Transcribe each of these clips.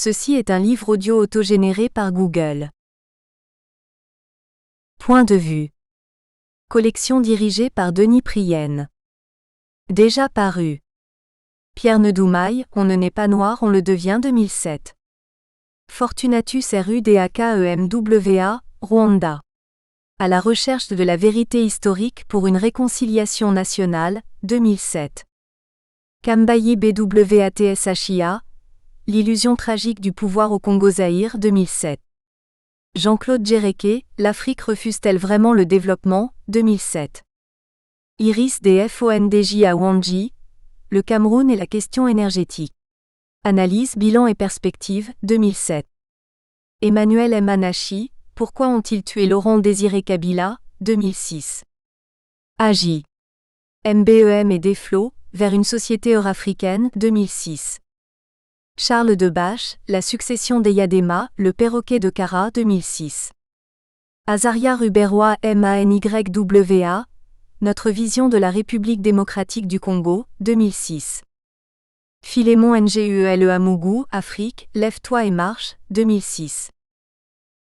Ceci est un livre audio autogénéré par Google. Point de vue. Collection dirigée par Denis Prienne. Déjà paru. Pierre Nedoumaille, On ne naît pas noir, on le devient 2007. Fortunatus Rudakemwa, Rwanda. À la recherche de la vérité historique pour une réconciliation nationale, 2007. Kambayi Bwatshia, L'illusion tragique du pouvoir au Congo-Zaïre, 2007. Jean-Claude Djereke, L'Afrique refuse-t-elle vraiment le développement, 2007. Iris des Fondj à Wandji, Le Cameroun et la question énergétique. Analyse, bilan et perspective, 2007. Emmanuel M. Anachi, Pourquoi ont-ils tué Laurent Désiré Kabila, 2006. Agi. MBEM et Desflots, Vers une société eurafricaine, 2006. Charles Debache, La succession des Yadema, Le perroquet de Kara, 2006. Azaria Ruberwa Manywa, Notre vision de la République démocratique du Congo, 2006. Philémon Ngueleamougou, Afrique, Lève-toi et marche, 2006.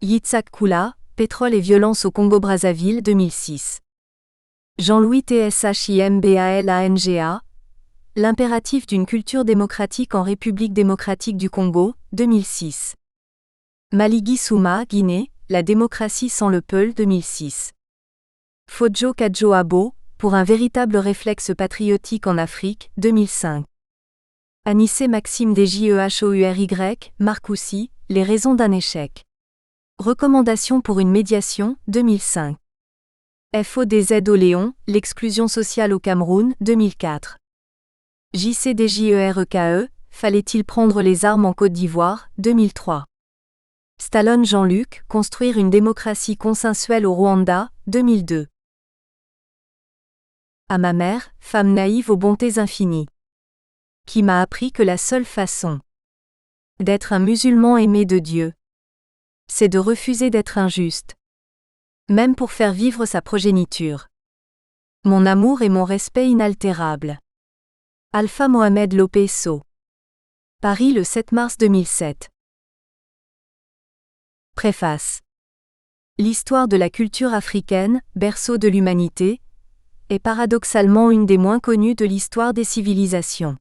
Yitzhak Kula, Pétrole et violence au Congo-Brazzaville, 2006. Jean-Louis Tshimbala, L'impératif d'une culture démocratique en République démocratique du Congo, 2006. Maligi Souma, Guinée, La démocratie sans le Peul, 2006. Fodjo Kadjo-Abo, Pour un véritable réflexe patriotique en Afrique, 2005. Anissé Maxime Djehoury, Marcoussi, Les raisons d'un échec. Recommandations pour une médiation, 2005. FODZ au Léon, L'exclusion sociale au Cameroun, 2004. JCDJEREKE, Fallait-il prendre les armes en Côte d'Ivoire, 2003. Stallone Jean-Luc, Construire une démocratie consensuelle au Rwanda, 2002. À ma mère, femme naïve aux bontés infinies. Qui m'a appris que la seule façon d'être un musulman aimé de Dieu, c'est de refuser d'être injuste. Même pour faire vivre sa progéniture. Mon amour et mon respect inaltérable. Alpha Mohamed Lopeso. Paris le 7 mars 2007. Préface. L'histoire de la culture africaine, berceau de l'humanité, est paradoxalement une des moins connues de l'histoire des civilisations.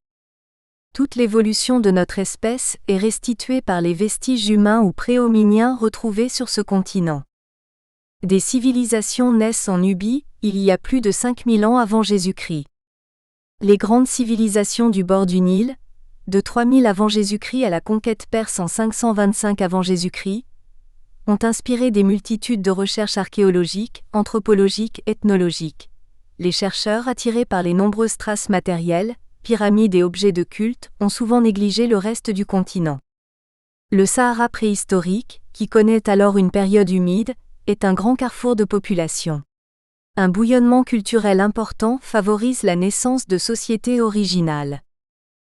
Toute l'évolution de notre espèce est restituée par les vestiges humains ou préhominiens retrouvés sur ce continent. Des civilisations naissent en Nubie, il y a plus de 5000 ans avant Jésus-Christ. Les grandes civilisations du bord du Nil, de 3000 avant Jésus-Christ à la conquête perse en 525 avant Jésus-Christ, ont inspiré des multitudes de recherches archéologiques, anthropologiques, ethnologiques. Les chercheurs, attirés par les nombreuses traces matérielles, pyramides et objets de culte, ont souvent négligé le reste du continent. Le Sahara préhistorique, qui connaît alors une période humide, est un grand carrefour de population. Un bouillonnement culturel important favorise la naissance de sociétés originales.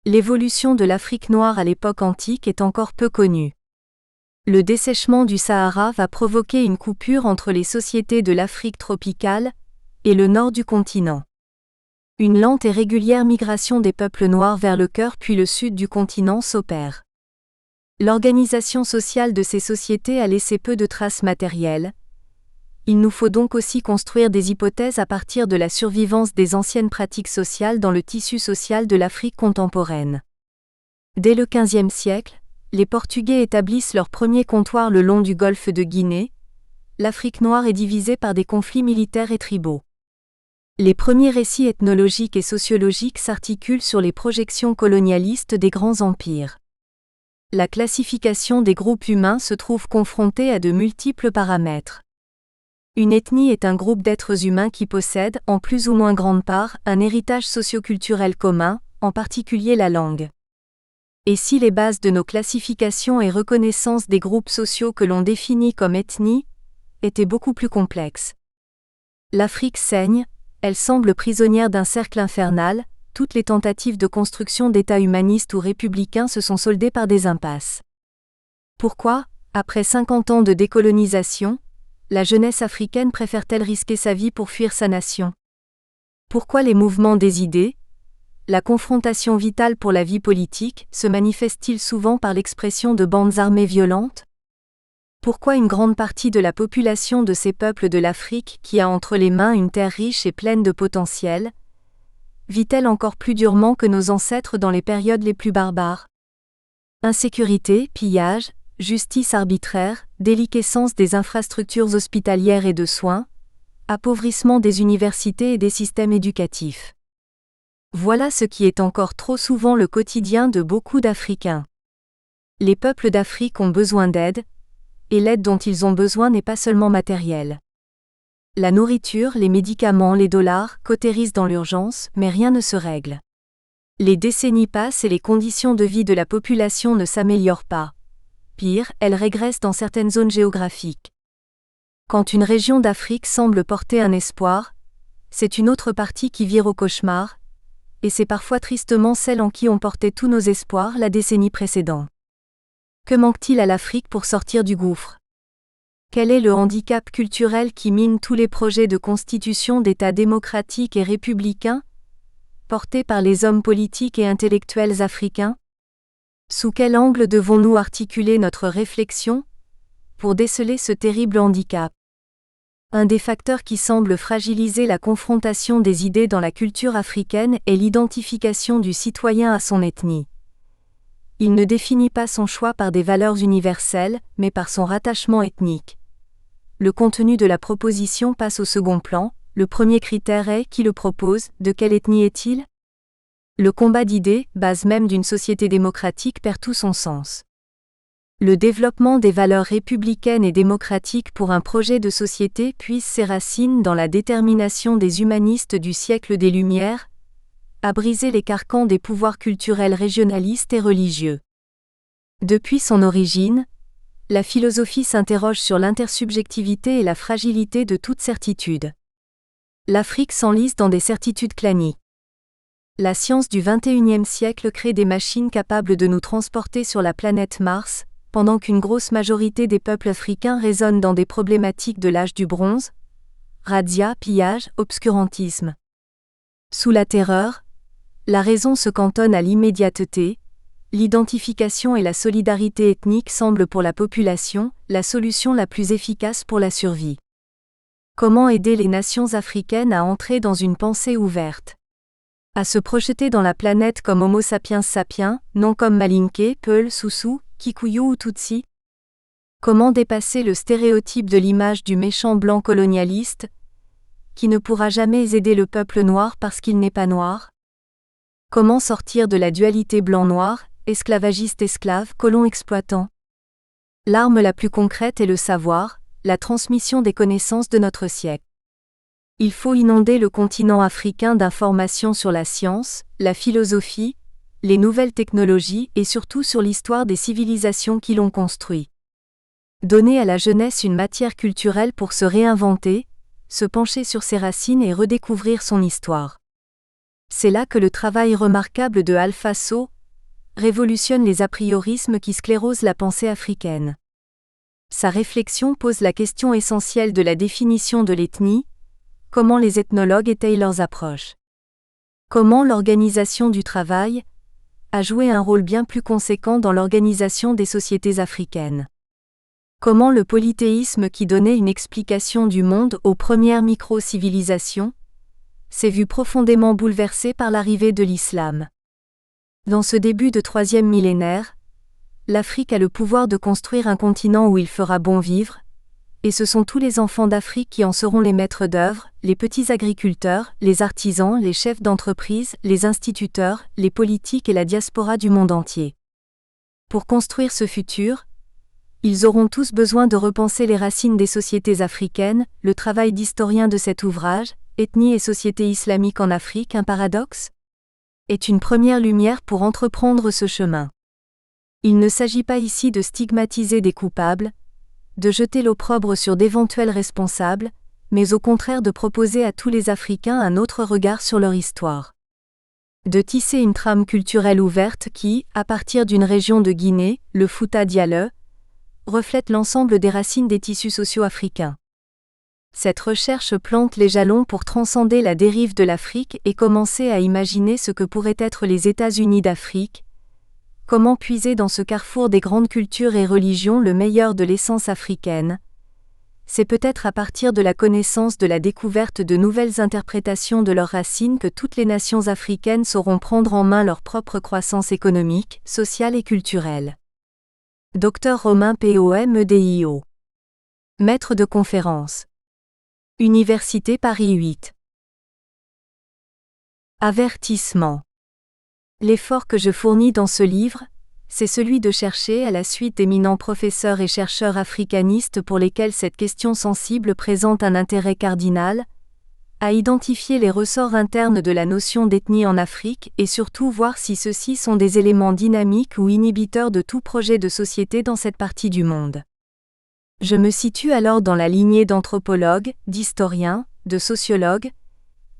L'évolution de l'Afrique noire à l'époque antique est encore peu connue. Le dessèchement du Sahara va provoquer une coupure entre les sociétés de l'Afrique tropicale et le nord du continent. Une lente et régulière migration des peuples noirs vers le cœur puis le sud du continent s'opère. L'organisation sociale de ces sociétés a laissé peu de traces matérielles. Il nous faut donc aussi construire des hypothèses à partir de la survivance des anciennes pratiques sociales dans le tissu social de l'Afrique contemporaine. Dès le XVe siècle, les Portugais établissent leur premier comptoir le long du golfe de Guinée. L'Afrique noire est divisée par des conflits militaires et tribaux. Les premiers récits ethnologiques et sociologiques s'articulent sur les projections colonialistes des grands empires. La classification des groupes humains se trouve confrontée à de multiples paramètres. Une ethnie est un groupe d'êtres humains qui possèdent, en plus ou moins grande part, un héritage socioculturel commun, en particulier la langue. Et si les bases de nos classifications et reconnaissance des groupes sociaux que l'on définit comme ethnie étaient beaucoup plus complexes. L'Afrique saigne, elle semble prisonnière d'un cercle infernal, toutes les tentatives de construction d'États humanistes ou républicains se sont soldées par des impasses. Pourquoi, après 50 ans de décolonisation, la jeunesse africaine préfère-t-elle risquer sa vie pour fuir sa nation ? Pourquoi les mouvements des idées, la confrontation vitale pour la vie politique se manifeste-t-il souvent par l'expression de bandes armées violentes? Pourquoi une grande partie de la population de ces peuples de l'Afrique qui a entre les mains une terre riche et pleine de potentiel, vit-elle encore plus durement que nos ancêtres dans les périodes les plus barbares? Insécurité, pillage, justice arbitraire, déliquescence des infrastructures hospitalières et de soins, appauvrissement des universités et des systèmes éducatifs. Voilà ce qui est encore trop souvent le quotidien de beaucoup d'Africains. Les peuples d'Afrique ont besoin d'aide, et l'aide dont ils ont besoin n'est pas seulement matérielle. La nourriture, les médicaments, les dollars cautérissent dans l'urgence, mais rien ne se règle. Les décennies passent et les conditions de vie de la population ne s'améliorent pas. Pire, elles régressent dans certaines zones géographiques. Quand une région d'Afrique semble porter un espoir, c'est une autre partie qui vire au cauchemar, et c'est parfois tristement celle en qui on portait tous nos espoirs la décennie précédente. Que manque-t-il à l'Afrique pour sortir du gouffre? Quel est le handicap culturel qui mine tous les projets de constitution d'États démocratiques et républicains, portés par les hommes politiques et intellectuels africains? Sous quel angle devons-nous articuler notre réflexion pour déceler ce terrible handicap? Un des facteurs qui semble fragiliser la confrontation des idées dans la culture africaine est l'identification du citoyen à son ethnie. Il ne définit pas son choix par des valeurs universelles, mais par son rattachement ethnique. Le contenu de la proposition passe au second plan, le premier critère est qui le propose, de quelle ethnie est-il? Le combat d'idées, base même d'une société démocratique, perd tout son sens. Le développement des valeurs républicaines et démocratiques pour un projet de société puise ses racines dans la détermination des humanistes du siècle des Lumières, à briser les carcans des pouvoirs culturels régionalistes et religieux. Depuis son origine, la philosophie s'interroge sur l'intersubjectivité et la fragilité de toute certitude. L'Afrique s'enlise dans des certitudes claniques. La science du XXIe siècle crée des machines capables de nous transporter sur la planète Mars, pendant qu'une grosse majorité des peuples africains raisonnent dans des problématiques de l'âge du bronze, razzia, pillage, obscurantisme. Sous la terreur, la raison se cantonne à l'immédiateté, l'identification et la solidarité ethnique semblent pour la population la solution la plus efficace pour la survie. Comment aider les nations africaines à entrer dans une pensée ouverte? À se projeter dans la planète comme Homo sapiens sapiens, non comme Malinké, Peul, Soussou, Kikuyu ou Tutsi? Comment dépasser le stéréotype de l'image du méchant blanc colonialiste, qui ne pourra jamais aider le peuple noir parce qu'il n'est pas noir? Comment sortir de la dualité blanc-noir, esclavagiste-esclave, colon-exploitant? L'arme la plus concrète est le savoir, la transmission des connaissances de notre siècle. Il faut inonder le continent africain d'informations sur la science, la philosophie, les nouvelles technologies et surtout sur l'histoire des civilisations qui l'ont construit. Donner à la jeunesse une matière culturelle pour se réinventer, se pencher sur ses racines et redécouvrir son histoire. C'est là que le travail remarquable de Alpha So révolutionne les apriorismes qui sclérosent la pensée africaine. Sa réflexion pose la question essentielle de la définition de l'ethnie, comment les ethnologues étayent leurs approches. Comment l'organisation du travail a joué un rôle bien plus conséquent dans l'organisation des sociétés africaines. Comment le polythéisme qui donnait une explication du monde aux premières micro-civilisations s'est vu profondément bouleversé par l'arrivée de l'islam. Dans ce début de troisième millénaire, l'Afrique a le pouvoir de construire un continent où il fera bon vivre, et ce sont tous les enfants d'Afrique qui en seront les maîtres d'œuvre, les petits agriculteurs, les artisans, les chefs d'entreprise, les instituteurs, les politiques et la diaspora du monde entier. Pour construire ce futur, ils auront tous besoin de repenser les racines des sociétés africaines. Le travail d'historien de cet ouvrage, Ethnie et société islamique en Afrique, un paradoxe, est une première lumière pour entreprendre ce chemin. Il ne s'agit pas ici de stigmatiser des coupables, de jeter l'opprobre sur d'éventuels responsables, mais au contraire de proposer à tous les Africains un autre regard sur leur histoire. De tisser une trame culturelle ouverte qui, à partir d'une région de Guinée, le Fouta Diallo, reflète l'ensemble des racines des tissus sociaux africains. Cette recherche plante les jalons pour transcender la dérive de l'Afrique et commencer à imaginer ce que pourraient être les États-Unis d'Afrique. Comment puiser dans ce carrefour des grandes cultures et religions le meilleur de l'essence africaine? C'est peut-être à partir de la connaissance de la découverte de nouvelles interprétations de leurs racines que toutes les nations africaines sauront prendre en main leur propre croissance économique, sociale et culturelle. Dr Romain Pomedio. Maître de conférence. Université Paris 8. Avertissement. L'effort que je fournis dans ce livre, c'est celui de chercher à la suite d'éminents professeurs et chercheurs africanistes pour lesquels cette question sensible présente un intérêt cardinal, à identifier les ressorts internes de la notion d'ethnie en Afrique et surtout voir si ceux-ci sont des éléments dynamiques ou inhibiteurs de tout projet de société dans cette partie du monde. Je me situe alors dans la lignée d'anthropologues, d'historiens, de sociologues,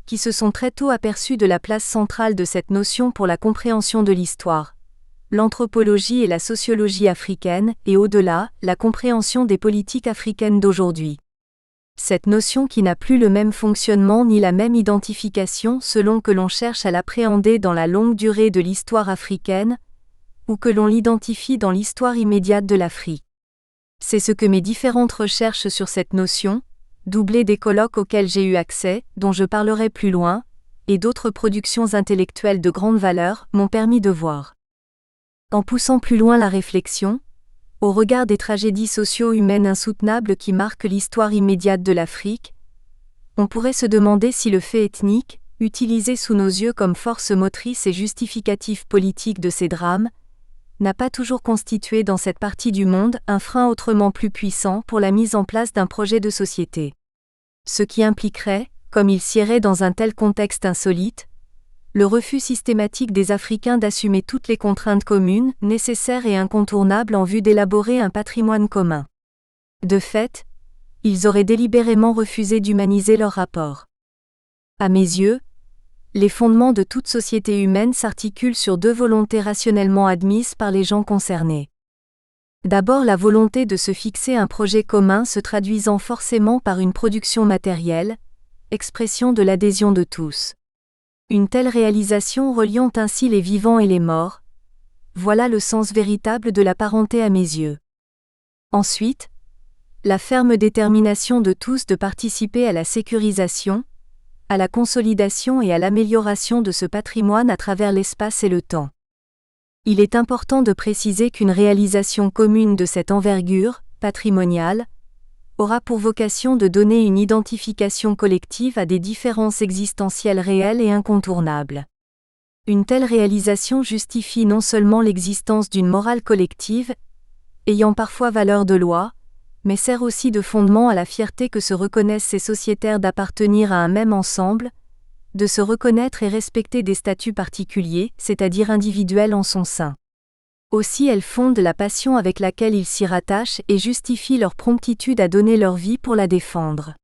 qui se sont très tôt aperçus de la place centrale de cette notion pour la compréhension de l'histoire, l'anthropologie et la sociologie africaine, et au-delà, la compréhension des politiques africaines d'aujourd'hui. Cette notion qui n'a plus le même fonctionnement ni la même identification selon que l'on cherche à l'appréhender dans la longue durée de l'histoire africaine, ou que l'on l'identifie dans l'histoire immédiate de l'Afrique. C'est ce que mes différentes recherches sur cette notion, doublées des colloques auxquels j'ai eu accès, dont je parlerai plus loin, et d'autres productions intellectuelles de grande valeur, m'ont permis de voir. En poussant plus loin la réflexion, au regard des tragédies socio-humaines insoutenables qui marquent l'histoire immédiate de l'Afrique, on pourrait se demander si le fait ethnique, utilisé sous nos yeux comme force motrice et justificatif politique de ces drames, n'a pas toujours constitué dans cette partie du monde un frein autrement plus puissant pour la mise en place d'un projet de société. Ce qui impliquerait, comme il siérait dans un tel contexte insolite, le refus systématique des Africains d'assumer toutes les contraintes communes, nécessaires et incontournables en vue d'élaborer un patrimoine commun. De fait, ils auraient délibérément refusé d'humaniser leur rapport. À mes yeux, les fondements de toute société humaine s'articulent sur deux volontés rationnellement admises par les gens concernés. D'abord, la volonté de se fixer un projet commun se traduisant forcément par une production matérielle, expression de l'adhésion de tous. Une telle réalisation reliant ainsi les vivants et les morts, voilà le sens véritable de la parenté à mes yeux. Ensuite, la ferme détermination de tous de participer à la sécurisation, à la consolidation et à l'amélioration de ce patrimoine à travers l'espace et le temps. Il est important de préciser qu'une réalisation commune de cette envergure, patrimoniale, aura pour vocation de donner une identification collective à des différences existentielles réelles et incontournables. Une telle réalisation justifie non seulement l'existence d'une morale collective, ayant parfois valeur de loi, mais sert aussi de fondement à la fierté que se reconnaissent ces sociétaires d'appartenir à un même ensemble, de se reconnaître et respecter des statuts particuliers, c'est-à-dire individuels en son sein. Aussi elle fonde la passion avec laquelle ils s'y rattachent et justifie leur promptitude à donner leur vie pour la défendre.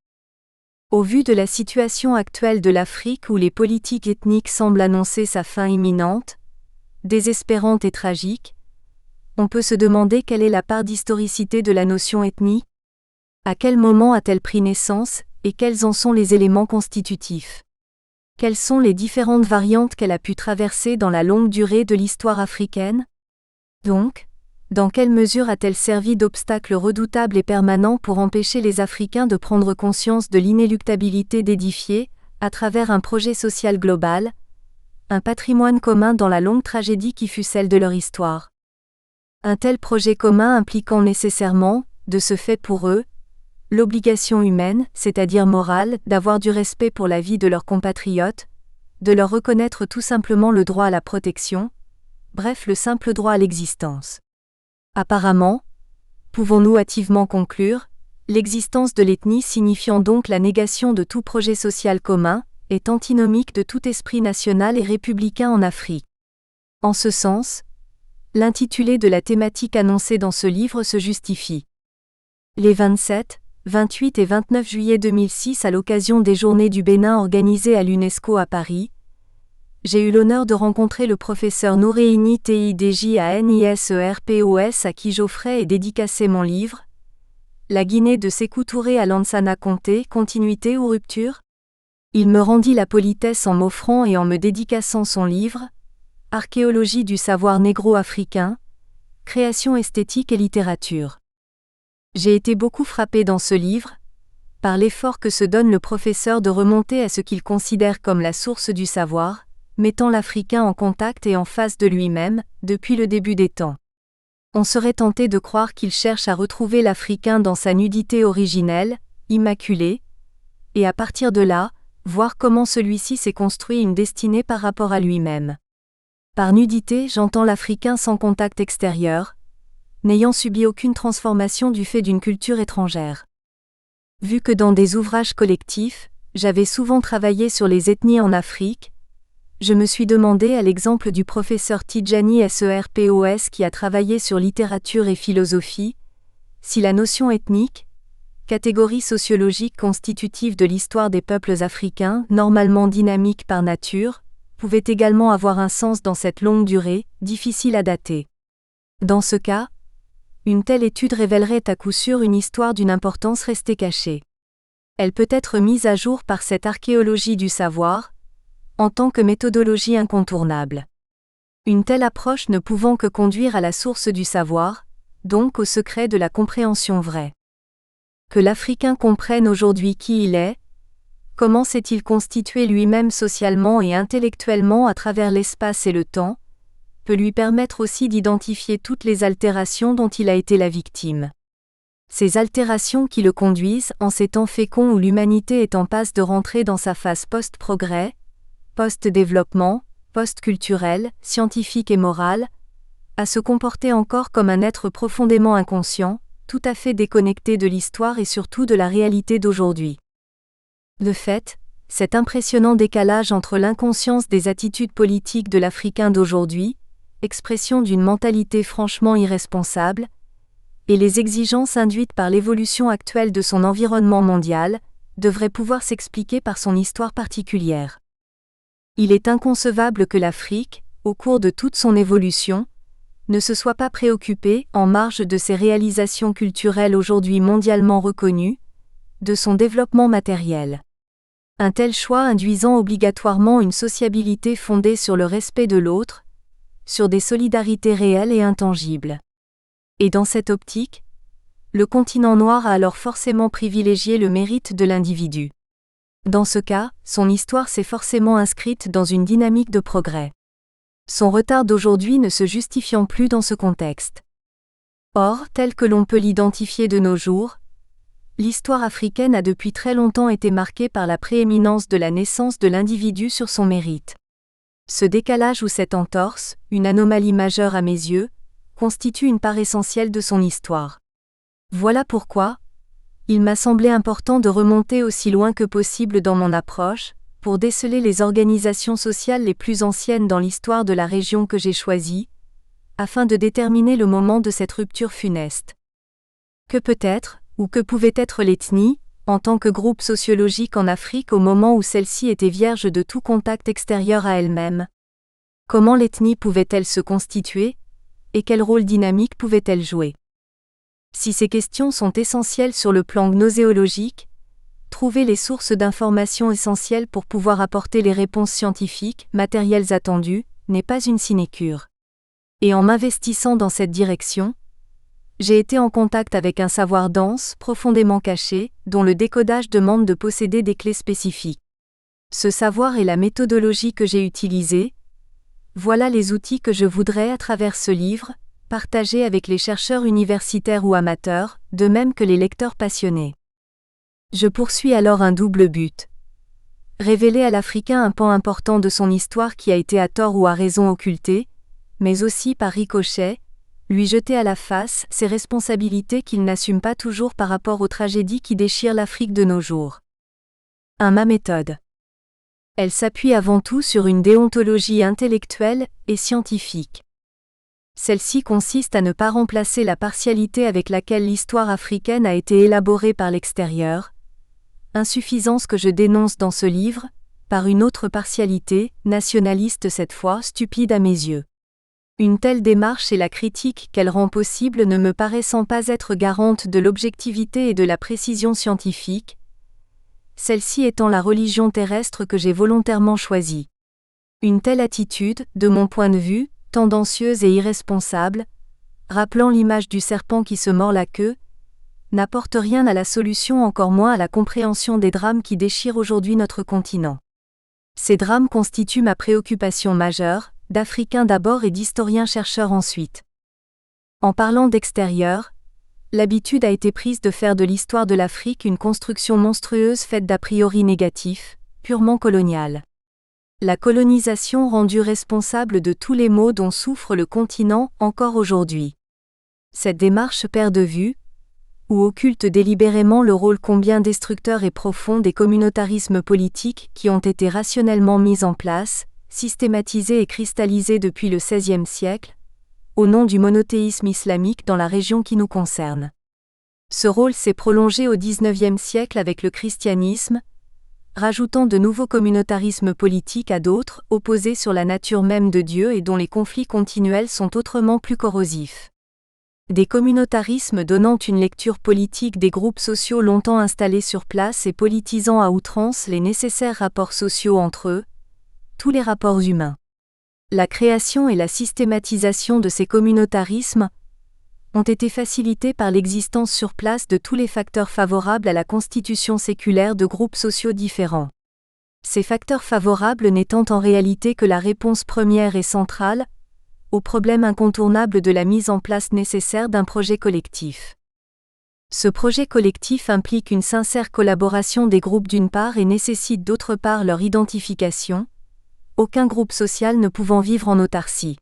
Au vu de la situation actuelle de l'Afrique où les politiques ethniques semblent annoncer sa fin imminente, désespérante et tragique, on peut se demander quelle est la part d'historicité de la notion ethnie, à quel moment a-t-elle pris naissance, et quels en sont les éléments constitutifs. Quelles sont les différentes variantes qu'elle a pu traverser dans la longue durée de l'histoire africaine? Donc, dans quelle mesure a-t-elle servi d'obstacle redoutable et permanent pour empêcher les Africains de prendre conscience de l'inéluctabilité d'édifier, à travers un projet social global, un patrimoine commun dans la longue tragédie qui fut celle de leur histoire? Un tel projet commun impliquant nécessairement, de ce fait pour eux, l'obligation humaine, c'est-à-dire morale, d'avoir du respect pour la vie de leurs compatriotes, de leur reconnaître tout simplement le droit à la protection, bref le simple droit à l'existence. Apparemment, pouvons-nous hâtivement conclure, l'existence de l'ethnie signifiant donc la négation de tout projet social commun, est antinomique de tout esprit national et républicain en Afrique. En ce sens, l'intitulé de la thématique annoncée dans ce livre se justifie. Les 27, 28 et 29 juillet 2006 à l'occasion des Journées du Bénin organisées à l'UNESCO à Paris, j'ai eu l'honneur de rencontrer le professeur Noureini Tidji à NISERPOS à qui j'offrais et dédicacé mon livre, la Guinée de Sékou Touré à Lansana Conté, continuité ou rupture? Il me rendit la politesse en m'offrant et en me dédicaçant son livre, Archéologie du savoir négro-africain, création esthétique et littérature. J'ai été beaucoup frappé dans ce livre, par l'effort que se donne le professeur de remonter à ce qu'il considère comme la source du savoir, mettant l'Africain en contact et en face de lui-même, depuis le début des temps. On serait tenté de croire qu'il cherche à retrouver l'Africain dans sa nudité originelle, immaculée, et à partir de là, voir comment celui-ci s'est construit une destinée par rapport à lui-même. Par nudité, j'entends l'Africain sans contact extérieur, n'ayant subi aucune transformation du fait d'une culture étrangère. Vu que dans des ouvrages collectifs, j'avais souvent travaillé sur les ethnies en Afrique, je me suis demandé à l'exemple du professeur Tidjani Serpos qui a travaillé sur littérature et philosophie, si la notion ethnique, catégorie sociologique constitutive de l'histoire des peuples africains, normalement dynamique par nature, pouvait également avoir un sens dans cette longue durée, difficile à dater. Dans ce cas, une telle étude révélerait à coup sûr une histoire d'une importance restée cachée. Elle peut être mise à jour par cette archéologie du savoir, en tant que méthodologie incontournable. Une telle approche ne pouvant que conduire à la source du savoir, donc au secret de la compréhension vraie. Que l'Africain comprenne aujourd'hui qui il est, comment s'est-il constitué lui-même socialement et intellectuellement à travers l'espace et le temps, peut lui permettre aussi d'identifier toutes les altérations dont il a été la victime. Ces altérations qui le conduisent, en ces temps féconds où l'humanité est en passe de rentrer dans sa phase post-progrès, post-développement, post-culturel, scientifique et moral, à se comporter encore comme un être profondément inconscient, tout à fait déconnecté de l'histoire et surtout de la réalité d'aujourd'hui. De fait, cet impressionnant décalage entre l'inconscience des attitudes politiques de l'Africain d'aujourd'hui, expression d'une mentalité franchement irresponsable, et les exigences induites par l'évolution actuelle de son environnement mondial, devrait pouvoir s'expliquer par son histoire particulière. Il est inconcevable que l'Afrique, au cours de toute son évolution, ne se soit pas préoccupée, en marge de ses réalisations culturelles aujourd'hui mondialement reconnues, de son développement matériel. Un tel choix induisant obligatoirement une sociabilité fondée sur le respect de l'autre, sur des solidarités réelles et intangibles. Et dans cette optique, le continent noir a alors forcément privilégié le mérite de l'individu. Dans ce cas, son histoire s'est forcément inscrite dans une dynamique de progrès. Son retard d'aujourd'hui ne se justifiant plus dans ce contexte. Or, tel que l'on peut l'identifier de nos jours, l'histoire africaine a depuis très longtemps été marquée par la prééminence de la naissance de l'individu sur son mérite. Ce décalage ou cette entorse, une anomalie majeure à mes yeux, constitue une part essentielle de son histoire. Voilà pourquoi, il m'a semblé important de remonter aussi loin que possible dans mon approche, pour déceler les organisations sociales les plus anciennes dans l'histoire de la région que j'ai choisie, afin de déterminer le moment de cette rupture funeste. Que peut être, ou que pouvait être l'ethnie, en tant que groupe sociologique en Afrique au moment où celle-ci était vierge de tout contact extérieur à elle-même? Comment l'ethnie pouvait-elle se constituer, et quel rôle dynamique pouvait-elle jouer? Si ces questions sont essentielles sur le plan gnoséologique, trouver les sources d'informations essentielles pour pouvoir apporter les réponses scientifiques, matérielles attendues, n'est pas une sinécure. Et en m'investissant dans cette direction, j'ai été en contact avec un savoir dense, profondément caché, dont le décodage demande de posséder des clés spécifiques. Ce savoir et la méthodologie que j'ai utilisée, voilà les outils que je voudrais à travers ce livre, partager avec les chercheurs universitaires ou amateurs, de même que les lecteurs passionnés. Je poursuis alors un double but. Révéler à l'Africain un pan important de son histoire qui a été à tort ou à raison occulté, mais aussi par ricochet, lui jeter à la face ses responsabilités qu'il n'assume pas toujours par rapport aux tragédies qui déchirent l'Afrique de nos jours. Ma méthode. Elle s'appuie avant tout sur une déontologie intellectuelle et scientifique. Celle-ci consiste à ne pas remplacer la partialité avec laquelle l'histoire africaine a été élaborée par l'extérieur, insuffisance que je dénonce dans ce livre, par une autre partialité, nationaliste cette fois, stupide à mes yeux. Une telle démarche et la critique qu'elle rend possible ne me paraissant pas être garante de l'objectivité et de la précision scientifique, celle-ci étant la religion terrestre que j'ai volontairement choisie. Une telle attitude, de mon point de vue, tendancieuse et irresponsable, rappelant l'image du serpent qui se mord la queue, n'apporte rien à la solution, encore moins à la compréhension des drames qui déchirent aujourd'hui notre continent. Ces drames constituent ma préoccupation majeure, d'Africains d'abord et d'historiens-chercheurs ensuite. En parlant d'extérieur, l'habitude a été prise de faire de l'histoire de l'Afrique une construction monstrueuse faite d'a priori négatifs, purement coloniale. La colonisation rendue responsable de tous les maux dont souffre le continent encore aujourd'hui. Cette démarche perd de vue, ou occulte délibérément le rôle combien destructeur et profond des communautarismes politiques qui ont été rationnellement mis en place, systématisés et cristallisés depuis le XVIe siècle, au nom du monothéisme islamique dans la région qui nous concerne. Ce rôle s'est prolongé au XIXe siècle avec le christianisme, rajoutant de nouveaux communautarismes politiques à d'autres, opposés sur la nature même de Dieu et dont les conflits continuels sont autrement plus corrosifs. Des communautarismes donnant une lecture politique des groupes sociaux longtemps installés sur place et politisant à outrance les nécessaires rapports sociaux entre eux, tous les rapports humains. La création et la systématisation de ces communautarismes ont été facilités par l'existence sur place de tous les facteurs favorables à la constitution séculaire de groupes sociaux différents. Ces facteurs favorables n'étant en réalité que la réponse première et centrale au problème incontournable de la mise en place nécessaire d'un projet collectif. Ce projet collectif implique une sincère collaboration des groupes d'une part et nécessite d'autre part leur identification, aucun groupe social ne pouvant vivre en autarcie.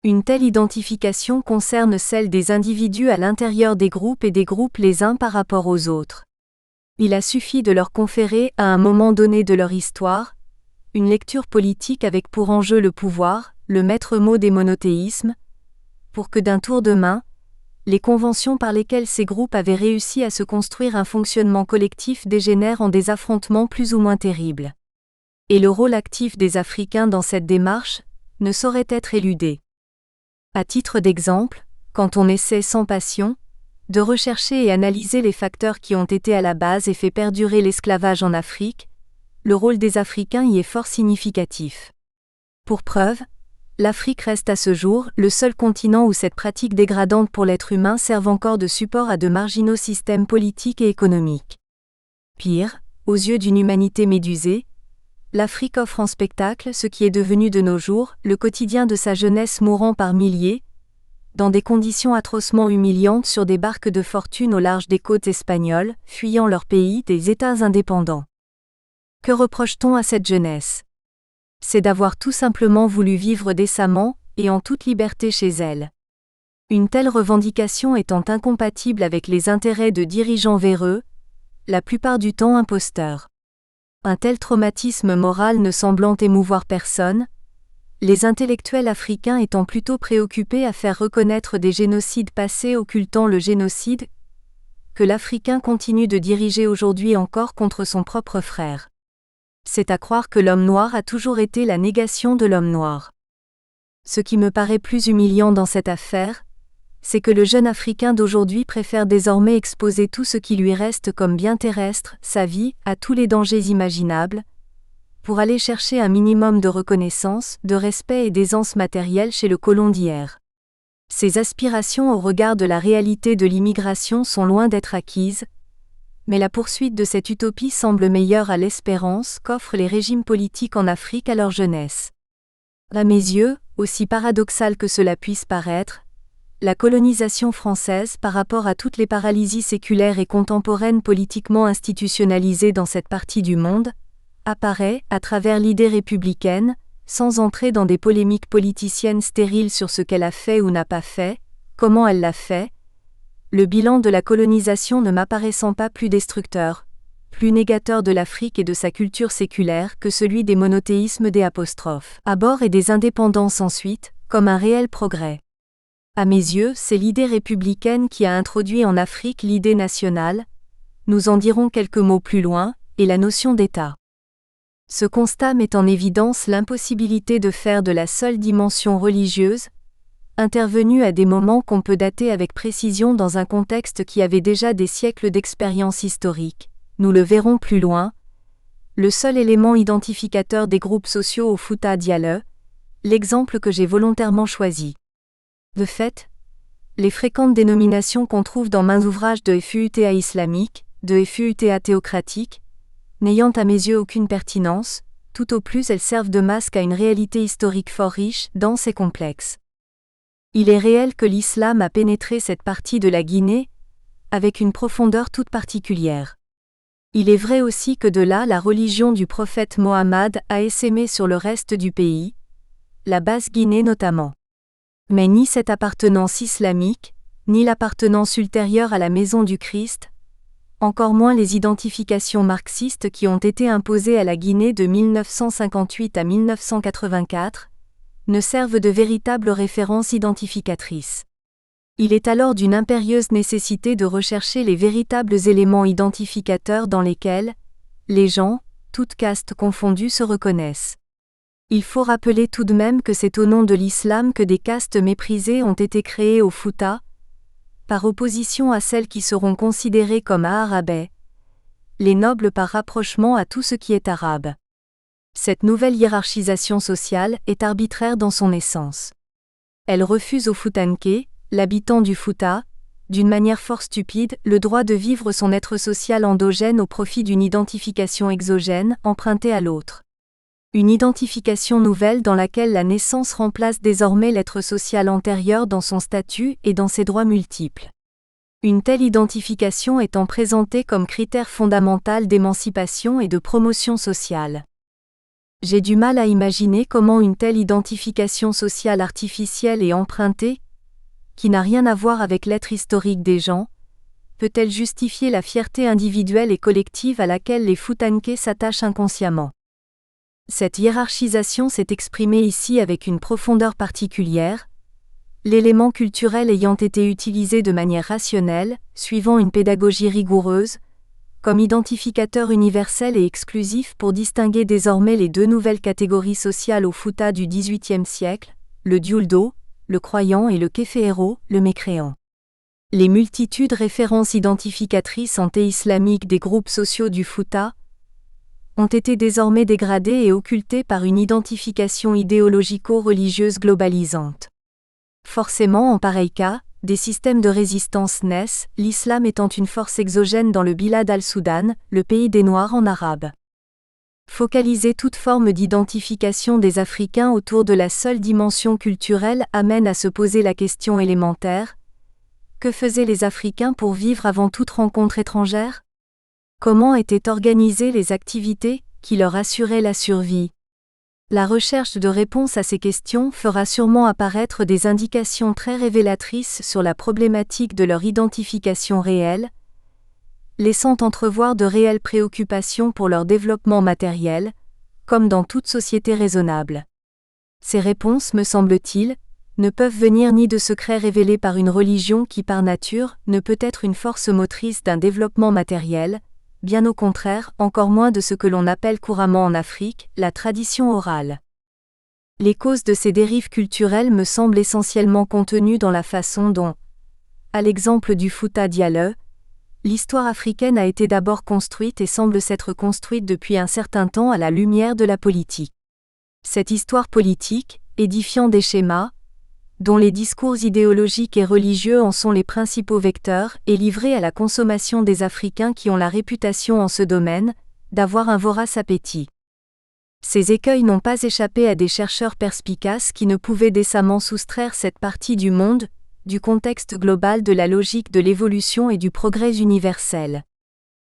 Une telle identification concerne celle des individus à l'intérieur des groupes et des groupes les uns par rapport aux autres. Il a suffi de leur conférer, à un moment donné de leur histoire, une lecture politique avec pour enjeu le pouvoir, le maître mot des monothéismes, pour que d'un tour de main, les conventions par lesquelles ces groupes avaient réussi à se construire un fonctionnement collectif dégénèrent en des affrontements plus ou moins terribles. Et le rôle actif des Africains dans cette démarche ne saurait être éludé. À titre d'exemple, quand on essaie sans passion de rechercher et analyser les facteurs qui ont été à la base et fait perdurer l'esclavage en Afrique, le rôle des Africains y est fort significatif. Pour preuve, l'Afrique reste à ce jour le seul continent où cette pratique dégradante pour l'être humain serve encore de support à de marginaux systèmes politiques et économiques. Pire, aux yeux d'une humanité médusée, l'Afrique offre en spectacle ce qui est devenu de nos jours le quotidien de sa jeunesse mourant par milliers, dans des conditions atrocement humiliantes sur des barques de fortune au large des côtes espagnoles, fuyant leur pays des États indépendants. Que reproche-t-on à cette jeunesse ? C'est d'avoir tout simplement voulu vivre décemment et en toute liberté chez elle. Une telle revendication étant incompatible avec les intérêts de dirigeants véreux, la plupart du temps imposteurs. Un tel traumatisme moral ne semblant émouvoir personne, les intellectuels africains étant plutôt préoccupés à faire reconnaître des génocides passés occultant le génocide que l'Africain continue de diriger aujourd'hui encore contre son propre frère. C'est à croire que l'homme noir a toujours été la négation de l'homme noir. Ce qui me paraît plus humiliant dans cette affaire, c'est que le jeune Africain d'aujourd'hui préfère désormais exposer tout ce qui lui reste comme bien terrestre, sa vie, à tous les dangers imaginables, pour aller chercher un minimum de reconnaissance, de respect et d'aisance matérielle chez le colon d'hier. Ces aspirations au regard de la réalité de l'immigration sont loin d'être acquises, mais la poursuite de cette utopie semble meilleure à l'espérance qu'offrent les régimes politiques en Afrique à leur jeunesse. À mes yeux, aussi paradoxal que cela puisse paraître, la colonisation française par rapport à toutes les paralysies séculaires et contemporaines politiquement institutionnalisées dans cette partie du monde, apparaît, à travers l'idée républicaine, sans entrer dans des polémiques politiciennes stériles sur ce qu'elle a fait ou n'a pas fait, comment elle l'a fait, le bilan de la colonisation ne m'apparaissant pas plus destructeur, plus négateur de l'Afrique et de sa culture séculaire que celui des monothéismes des apostrophes à bord et des indépendances ensuite, comme un réel progrès. À mes yeux, c'est l'idée républicaine qui a introduit en Afrique l'idée nationale, nous en dirons quelques mots plus loin, et la notion d'État. Ce constat met en évidence l'impossibilité de faire de la seule dimension religieuse intervenu à des moments qu'on peut dater avec précision dans un contexte qui avait déjà des siècles d'expérience historique. Nous le verrons plus loin. Le seul élément identificateur des groupes sociaux au Fouta Djallon, l'exemple que j'ai volontairement choisi. De fait, les fréquentes dénominations qu'on trouve dans maints ouvrages de FUTA islamique, de FUTA théocratique, n'ayant à mes yeux aucune pertinence, tout au plus elles servent de masque à une réalité historique fort riche, dense et complexe. Il est réel que l'islam a pénétré cette partie de la Guinée, avec une profondeur toute particulière. Il est vrai aussi que de là la religion du prophète Mohammed a essaimé sur le reste du pays, la Basse-Guinée notamment. Mais ni cette appartenance islamique, ni l'appartenance ultérieure à la maison du Christ, encore moins les identifications marxistes qui ont été imposées à la Guinée de 1958 à 1984, ne servent de véritables références identificatrices. Il est alors d'une impérieuse nécessité de rechercher les véritables éléments identificateurs dans lesquels les gens, toutes castes confondues, se reconnaissent. Il faut rappeler tout de même que c'est au nom de l'islam que des castes méprisées ont été créées au Fouta, par opposition à celles qui seront considérées comme arabais, les nobles par rapprochement à tout ce qui est arabe. Cette nouvelle hiérarchisation sociale est arbitraire dans son essence. Elle refuse aux Foutanké, l'habitant du Fouta, d'une manière fort stupide, le droit de vivre son être social endogène au profit d'une identification exogène empruntée à l'autre. Une identification nouvelle dans laquelle la naissance remplace désormais l'être social antérieur dans son statut et dans ses droits multiples. Une telle identification étant présentée comme critère fondamental d'émancipation et de promotion sociale. J'ai du mal à imaginer comment une telle identification sociale artificielle et empruntée, qui n'a rien à voir avec l'être historique des gens, peut-elle justifier la fierté individuelle et collective à laquelle les Foutanké s'attachent inconsciemment. Cette hiérarchisation s'est exprimée ici avec une profondeur particulière, l'élément culturel ayant été utilisé de manière rationnelle, suivant une pédagogie rigoureuse, comme identificateur universel et exclusif pour distinguer désormais les deux nouvelles catégories sociales au Fouta du XVIIIe siècle, le Diuldo, le croyant, et le Kéféhéro, le mécréant. Les multitudes références identificatrices anté-islamiques des groupes sociaux du Fouta ont été désormais dégradées et occultées par une identification idéologico-religieuse globalisante. Forcément, en pareil cas, des systèmes de résistance naissent, l'islam étant une force exogène dans le Bilad al-Soudan, le pays des Noirs en arabe. Focaliser toute forme d'identification des Africains autour de la seule dimension culturelle amène à se poser la question élémentaire: que faisaient les Africains pour vivre avant toute rencontre étrangère? Comment étaient organisées les activités qui leur assuraient la survie? La recherche de réponses à ces questions fera sûrement apparaître des indications très révélatrices sur la problématique de leur identification réelle, laissant entrevoir de réelles préoccupations pour leur développement matériel, comme dans toute société raisonnable. Ces réponses, me semble-t-il, ne peuvent venir ni de secrets révélés par une religion qui par nature ne peut être une force motrice d'un développement matériel, bien au contraire, encore moins de ce que l'on appelle couramment en Afrique, la tradition orale. Les causes de ces dérives culturelles me semblent essentiellement contenues dans la façon dont, à l'exemple du Fouta Djallon, l'histoire africaine a été d'abord construite et semble s'être construite depuis un certain temps à la lumière de la politique. Cette histoire politique, édifiant des schémas, dont les discours idéologiques et religieux en sont les principaux vecteurs, est livrée à la consommation des Africains qui ont la réputation en ce domaine d'avoir un vorace appétit. Ces écueils n'ont pas échappé à des chercheurs perspicaces qui ne pouvaient décemment soustraire cette partie du monde du contexte global de la logique de l'évolution et du progrès universel.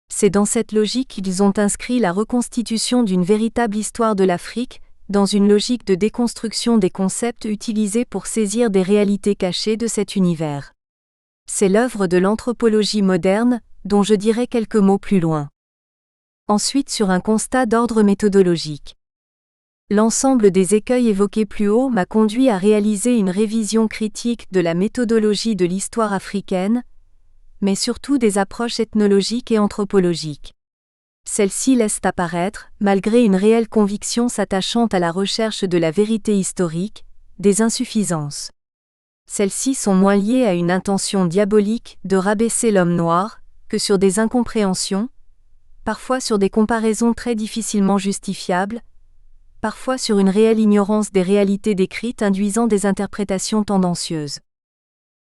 C'est dans cette logique qu'ils ont inscrit la reconstitution d'une véritable histoire de l'Afrique, dans une logique de déconstruction des concepts utilisés pour saisir des réalités cachées de cet univers. C'est l'œuvre de l'anthropologie moderne, dont je dirai quelques mots plus loin. Ensuite, sur un constat d'ordre méthodologique. L'ensemble des écueils évoqués plus haut m'a conduit à réaliser une révision critique de la méthodologie de l'histoire africaine, mais surtout des approches ethnologiques et anthropologiques. Celles-ci laissent apparaître, malgré une réelle conviction s'attachant à la recherche de la vérité historique, des insuffisances. Celles-ci sont moins liées à une intention diabolique de rabaisser l'homme noir, que sur des incompréhensions, parfois sur des comparaisons très difficilement justifiables, parfois sur une réelle ignorance des réalités décrites induisant des interprétations tendancieuses.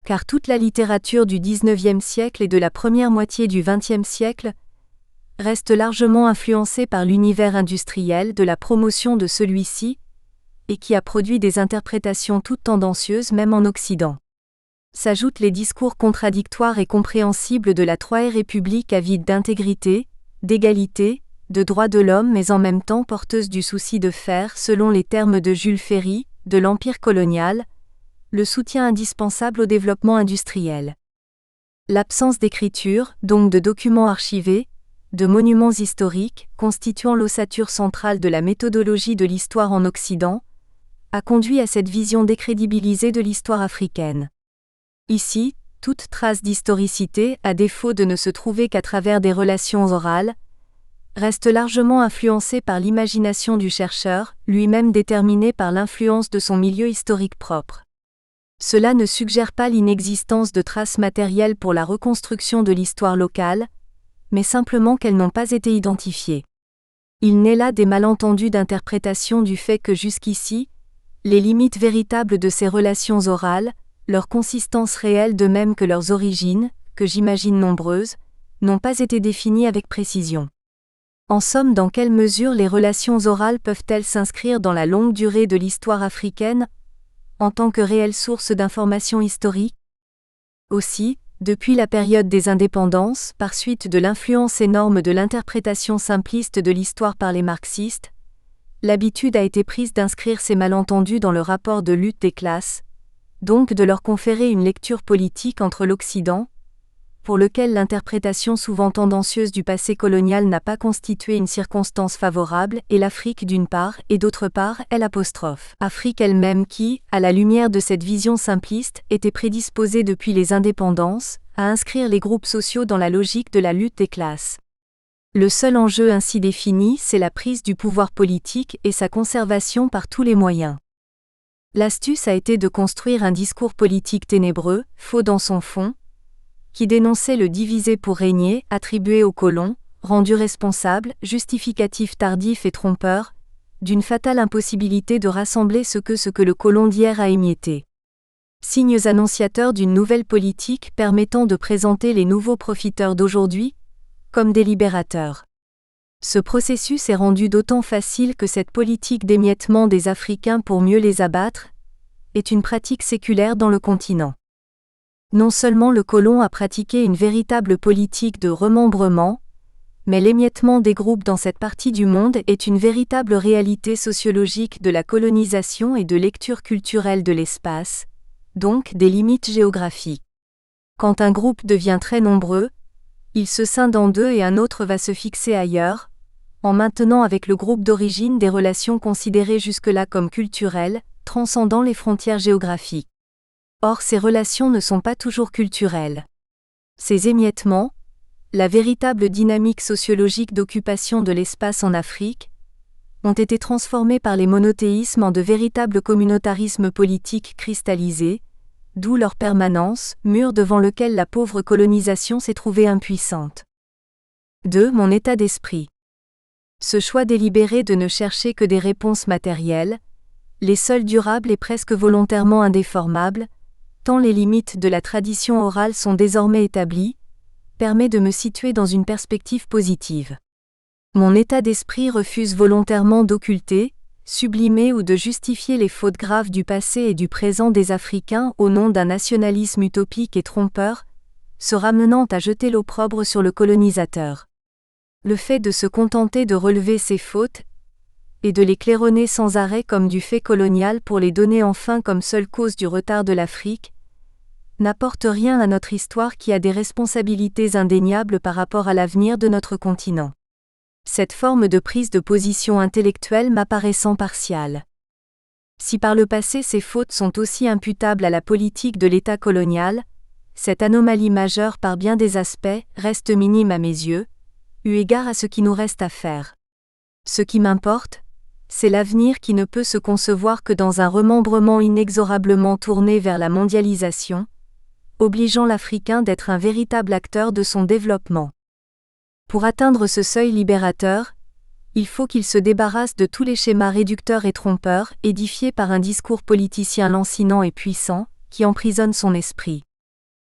Car toute la littérature du XIXe siècle et de la première moitié du XXe siècle reste largement influencée par l'univers industriel de la promotion de celui-ci, et qui a produit des interprétations toutes tendancieuses même en Occident. S'ajoutent les discours contradictoires et compréhensibles de la Troisième République avide d'intégrité, d'égalité, de droits de l'homme mais en même temps porteuse du souci de faire, selon les termes de Jules Ferry, de l'empire colonial, le soutien indispensable au développement industriel. L'absence d'écriture, donc de documents archivés, de monuments historiques, constituant l'ossature centrale de la méthodologie de l'histoire en Occident, a conduit à cette vision décrédibilisée de l'histoire africaine. Ici, toute trace d'historicité, à défaut de ne se trouver qu'à travers des relations orales, reste largement influencée par l'imagination du chercheur, lui-même déterminé par l'influence de son milieu historique propre. Cela ne suggère pas l'inexistence de traces matérielles pour la reconstruction de l'histoire locale, mais simplement qu'elles n'ont pas été identifiées. Il naît là des malentendus d'interprétation du fait que jusqu'ici, les limites véritables de ces relations orales, leur consistance réelle de même que leurs origines, que j'imagine nombreuses, n'ont pas été définies avec précision. En somme, dans quelle mesure les relations orales peuvent-elles s'inscrire dans la longue durée de l'histoire africaine, en tant que réelle source d'informations historiques? Aussi, depuis la période des indépendances, par suite de l'influence énorme de l'interprétation simpliste de l'histoire par les marxistes, l'habitude a été prise d'inscrire ces malentendus dans le rapport de lutte des classes, donc de leur conférer une lecture politique entre l'Occident, pour lequel l'interprétation souvent tendancieuse du passé colonial n'a pas constitué une circonstance favorable, et l'Afrique d'une part, et d'autre part, Afrique elle-même qui, à la lumière de cette vision simpliste, était prédisposée depuis les indépendances, à inscrire les groupes sociaux dans la logique de la lutte des classes. Le seul enjeu ainsi défini, c'est la prise du pouvoir politique et sa conservation par tous les moyens. L'astuce a été de construire un discours politique ténébreux, faux dans son fond, qui dénonçait le diviser pour régner, attribué aux colons, rendu responsable, justificatif tardif et trompeur, d'une fatale impossibilité de rassembler ce que le colon d'hier a émietté. Signes annonciateurs d'une nouvelle politique permettant de présenter les nouveaux profiteurs d'aujourd'hui comme des libérateurs. Ce processus est rendu d'autant facile que cette politique d'émiettement des Africains pour mieux les abattre est une pratique séculaire dans le continent. Non seulement le colon a pratiqué une véritable politique de remembrement, mais l'émiettement des groupes dans cette partie du monde est une véritable réalité sociologique de la colonisation et de lecture culturelle de l'espace, donc des limites géographiques. Quand un groupe devient très nombreux, il se scinde en deux et un autre va se fixer ailleurs, en maintenant avec le groupe d'origine des relations considérées jusque-là comme culturelles, transcendant les frontières géographiques. Or ces relations ne sont pas toujours culturelles. Ces émiettements, la véritable dynamique sociologique d'occupation de l'espace en Afrique, ont été transformés par les monothéismes en de véritables communautarismes politiques cristallisés, d'où leur permanence, mur devant lequel la pauvre colonisation s'est trouvée impuissante. 2. Mon état d'esprit. Ce choix délibéré de ne chercher que des réponses matérielles, les seules durables et presque volontairement indéformables, tant les limites de la tradition orale sont désormais établies, permet de me situer dans une perspective positive. Mon état d'esprit refuse volontairement d'occulter, sublimer ou de justifier les fautes graves du passé et du présent des Africains au nom d'un nationalisme utopique et trompeur, se ramenant à jeter l'opprobre sur le colonisateur. Le fait de se contenter de relever ces fautes, et de les claironner sans arrêt comme du fait colonial pour les donner enfin comme seule cause du retard de l'Afrique, n'apporte rien à notre histoire qui a des responsabilités indéniables par rapport à l'avenir de notre continent. Cette forme de prise de position intellectuelle m'apparaissant partiale. Si par le passé ces fautes sont aussi imputables à la politique de l'État colonial, cette anomalie majeure par bien des aspects reste minime à mes yeux, eu égard à ce qui nous reste à faire. Ce qui m'importe, c'est l'avenir qui ne peut se concevoir que dans un remembrement inexorablement tourné vers la mondialisation, obligeant l'Africain d'être un véritable acteur de son développement. Pour atteindre ce seuil libérateur, il faut qu'il se débarrasse de tous les schémas réducteurs et trompeurs, édifiés par un discours politicien lancinant et puissant, qui emprisonne son esprit.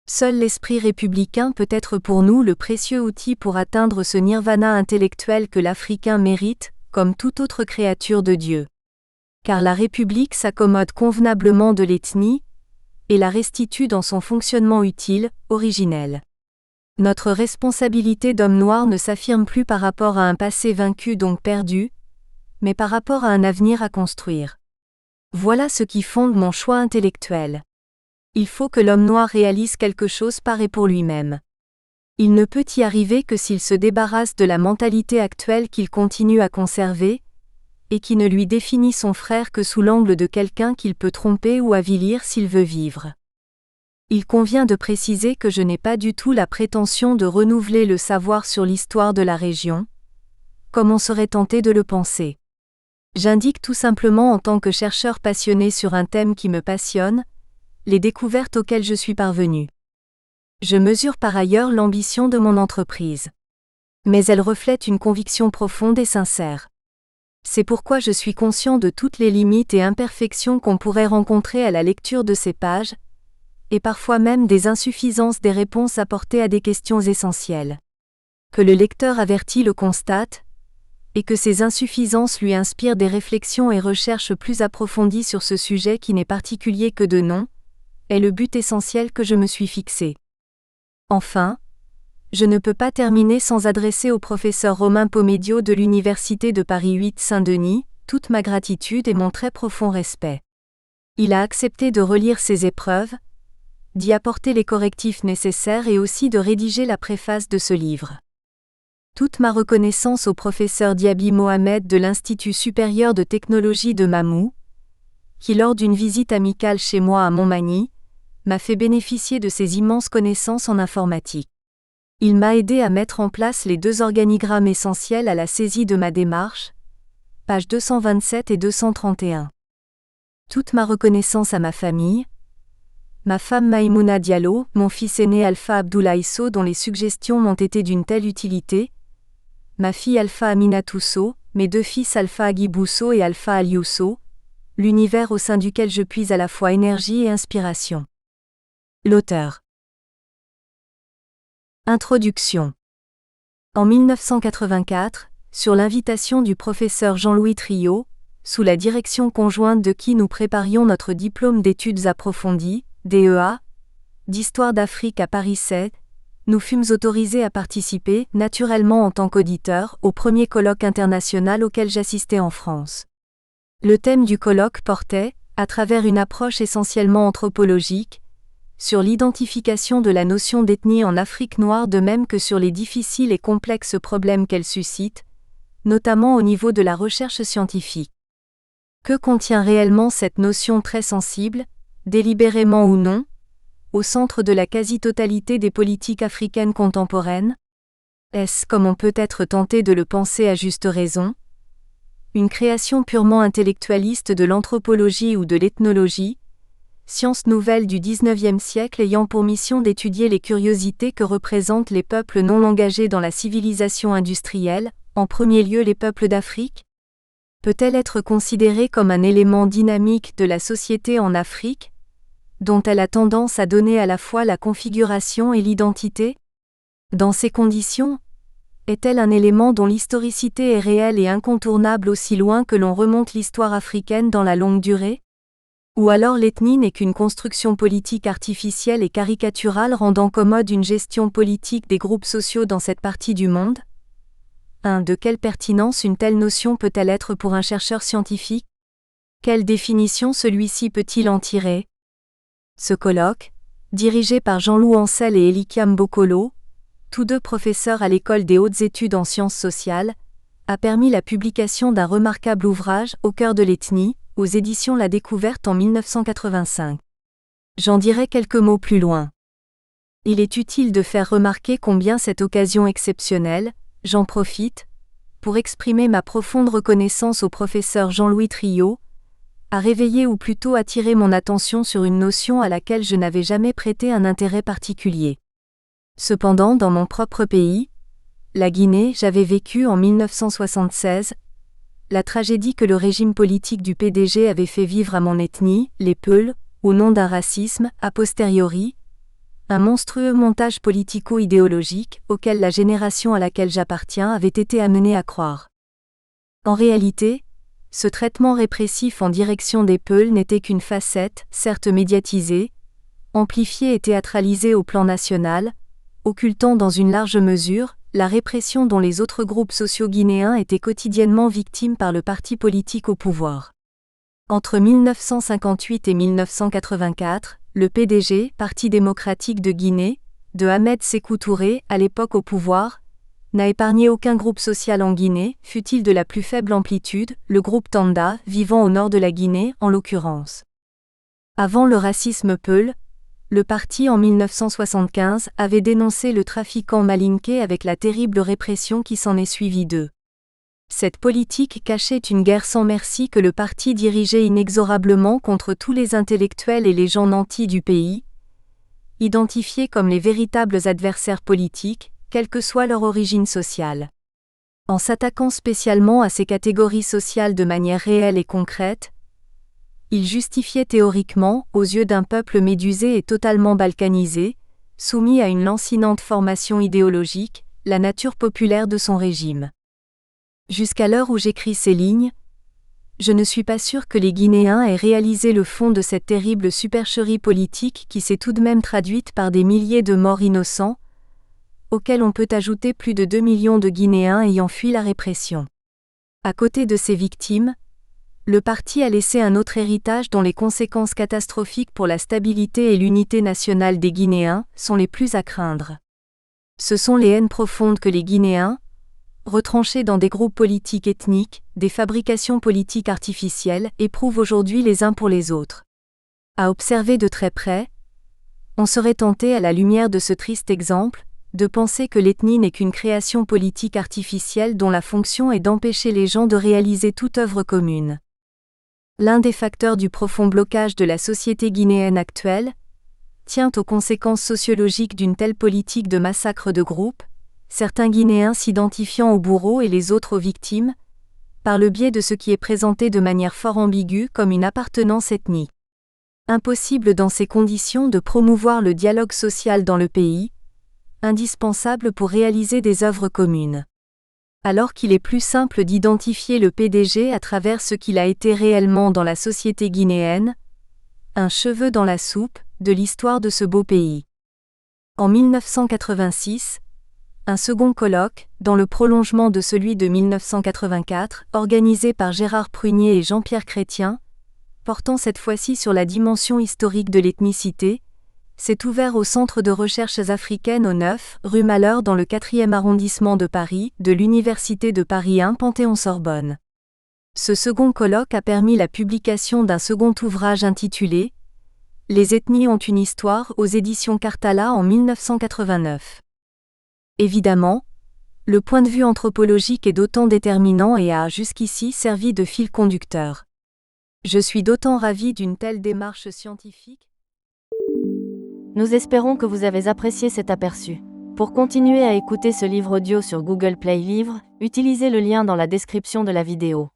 Seul l'esprit républicain peut être pour nous le précieux outil pour atteindre ce nirvana intellectuel que l'Africain mérite, comme toute autre créature de Dieu. Car la République s'accommode convenablement de l'ethnie, et la restitue dans son fonctionnement utile, originel. Notre responsabilité d'homme noir ne s'affirme plus par rapport à un passé vaincu donc perdu, mais par rapport à un avenir à construire. Voilà ce qui fonde mon choix intellectuel. Il faut que l'homme noir réalise quelque chose par et pour lui-même. Il ne peut y arriver que s'il se débarrasse de la mentalité actuelle qu'il continue à conserver, et qui ne lui définit son frère que sous l'angle de quelqu'un qu'il peut tromper ou avilir s'il veut vivre. Il convient de préciser que je n'ai pas du tout la prétention de renouveler le savoir sur l'histoire de la région, comme on serait tenté de le penser. J'indique tout simplement en tant que chercheur passionné sur un thème qui me passionne, les découvertes auxquelles je suis parvenu. Je mesure par ailleurs l'ambition de mon entreprise. Mais elle reflète une conviction profonde et sincère. C'est pourquoi je suis conscient de toutes les limites et imperfections qu'on pourrait rencontrer à la lecture de ces pages, et parfois même des insuffisances des réponses apportées à des questions essentielles. Que le lecteur averti le constate, et que ces insuffisances lui inspirent des réflexions et recherches plus approfondies sur ce sujet qui n'est particulier que de nom, est le but essentiel que je me suis fixé. Enfin, je ne peux pas terminer sans adresser au professeur Romain Pomédio de l'Université de Paris 8 Saint-Denis toute ma gratitude et mon très profond respect. Il a accepté de relire ses épreuves, d'y apporter les correctifs nécessaires et aussi de rédiger la préface de ce livre. Toute ma reconnaissance au professeur Diaby Mohamed de l'Institut supérieur de technologie de Mamou, qui lors d'une visite amicale chez moi à Montmagny, m'a fait bénéficier de ses immenses connaissances en informatique. Il m'a aidé à mettre en place les 2 organigrammes essentiels à la saisie de ma démarche, pages 227 et 231. Toute ma reconnaissance à ma famille, ma femme Maïmouna Diallo, mon fils aîné Alpha Abdoulaye Sow dont les suggestions m'ont été d'une telle utilité, ma fille Alpha Aminatou Sow, mes 2 fils Alpha Agibou Sow et Alpha Aliou Sow, l'univers au sein duquel je puise à la fois énergie et inspiration. L'auteur. Introduction. En 1984, sur l'invitation du professeur Jean-Louis Triot, sous la direction conjointe de qui nous préparions notre diplôme d'études approfondies, DEA, d'Histoire d'Afrique à Paris 7, nous fûmes autorisés à participer, naturellement en tant qu'auditeurs, au premier colloque international auquel j'assistais en France. Le thème du colloque portait, à travers une approche essentiellement anthropologique, sur l'identification de la notion d'ethnie en Afrique noire de même que sur les difficiles et complexes problèmes qu'elle suscite, notamment au niveau de la recherche scientifique. Que contient réellement cette notion très sensible, délibérément ou non, au centre de la quasi-totalité des politiques africaines contemporaines? Est-ce, comme on peut être tenté de le penser à juste raison, une création purement intellectualiste de l'anthropologie ou de l'ethnologie, science nouvelle du XIXe siècle ayant pour mission d'étudier les curiosités que représentent les peuples non engagés dans la civilisation industrielle, en premier lieu les peuples d'Afrique? Peut-elle être considérée comme un élément dynamique de la société en Afrique, dont elle a tendance à donner à la fois la configuration et l'identité? Dans ces conditions, est-elle un élément dont l'historicité est réelle et incontournable aussi loin que l'on remonte l'histoire africaine dans la longue durée? Ou alors l'ethnie n'est qu'une construction politique artificielle et caricaturale rendant commode une gestion politique des groupes sociaux dans cette partie du monde? De quelle pertinence une telle notion peut-elle être pour un chercheur scientifique? Quelle définition celui-ci peut-il en tirer? Ce colloque, dirigé par Jean-Loup Ancel et Elikiam Bokolo, tous 2 professeurs à l'École des hautes études en sciences sociales, a permis la publication d'un remarquable ouvrage, Au cœur de l'ethnie, aux éditions La Découverte en 1985. J'en dirai quelques mots plus loin. Il est utile de faire remarquer combien cette occasion exceptionnelle, j'en profite, pour exprimer ma profonde reconnaissance au professeur Jean-Louis Triot, a réveillé ou plutôt attiré mon attention sur une notion à laquelle je n'avais jamais prêté un intérêt particulier. Cependant, dans mon propre pays, la Guinée, j'avais vécu en 1976, la tragédie que le régime politique du PDG avait fait vivre à mon ethnie, les Peuls, au nom d'un racisme, a posteriori, un monstrueux montage politico-idéologique auquel la génération à laquelle j'appartiens avait été amenée à croire. En réalité, ce traitement répressif en direction des Peuls n'était qu'une facette, certes médiatisée, amplifiée et théâtralisée au plan national, occultant dans une large mesure la répression dont les autres groupes sociaux guinéens étaient quotidiennement victimes par le parti politique au pouvoir. Entre 1958 et 1984, le PDG, Parti démocratique de Guinée, de Ahmed Sékou Touré, à l'époque au pouvoir, n'a épargné aucun groupe social en Guinée, fût-il de la plus faible amplitude, le groupe Tanda, vivant au nord de la Guinée, en l'occurrence. Avant le racisme Peul, le parti en 1975 avait dénoncé le trafiquant malinké avec la terrible répression qui s'en est suivie d'eux. Cette politique cachait une guerre sans merci que le parti dirigeait inexorablement contre tous les intellectuels et les gens nantis du pays, identifiés comme les véritables adversaires politiques, quelle que soit leur origine sociale. En s'attaquant spécialement à ces catégories sociales de manière réelle et concrète, il justifiait théoriquement, aux yeux d'un peuple médusé et totalement balkanisé, soumis à une lancinante formation idéologique, la nature populaire de son régime. Jusqu'à l'heure où j'écris ces lignes, je ne suis pas sûr que les Guinéens aient réalisé le fond de cette terrible supercherie politique qui s'est tout de même traduite par des milliers de morts innocents, auxquels on peut ajouter plus de 2 millions de Guinéens ayant fui la répression. À côté de ces victimes, le parti a laissé un autre héritage dont les conséquences catastrophiques pour la stabilité et l'unité nationale des Guinéens sont les plus à craindre. Ce sont les haines profondes que les Guinéens, retranchés dans des groupes politiques ethniques, des fabrications politiques artificielles, éprouvent aujourd'hui les uns pour les autres. À observer de très près, on serait tenté à la lumière de ce triste exemple, de penser que l'ethnie n'est qu'une création politique artificielle dont la fonction est d'empêcher les gens de réaliser toute œuvre commune. L'un des facteurs du profond blocage de la société guinéenne actuelle tient aux conséquences sociologiques d'une telle politique de massacre de groupe, certains Guinéens s'identifiant aux bourreaux et les autres aux victimes, par le biais de ce qui est présenté de manière fort ambiguë comme une appartenance ethnique. Impossible dans ces conditions de promouvoir le dialogue social dans le pays, indispensable pour réaliser des œuvres communes. Alors qu'il est plus simple d'identifier le PDG à travers ce qu'il a été réellement dans la société guinéenne, un cheveu dans la soupe, de l'histoire de ce beau pays. En 1986, un second colloque, dans le prolongement de celui de 1984, organisé par Gérard Prunier et Jean-Pierre Chrétien, portant cette fois-ci sur la dimension historique de l'ethnicité, s'est ouvert au Centre de recherches africaines au 9, rue Malheur dans le 4e arrondissement de Paris, de l'Université de Paris 1 Panthéon-Sorbonne. Ce second colloque a permis la publication d'un second ouvrage intitulé « Les ethnies ont une histoire » aux éditions Cartala en 1989. Évidemment, le point de vue anthropologique est d'autant déterminant et a jusqu'ici servi de fil conducteur. Je suis d'autant ravi d'une telle démarche scientifique. Nous espérons que vous avez apprécié cet aperçu. Pour continuer à écouter ce livre audio sur Google Play Livres, utilisez le lien dans la description de la vidéo.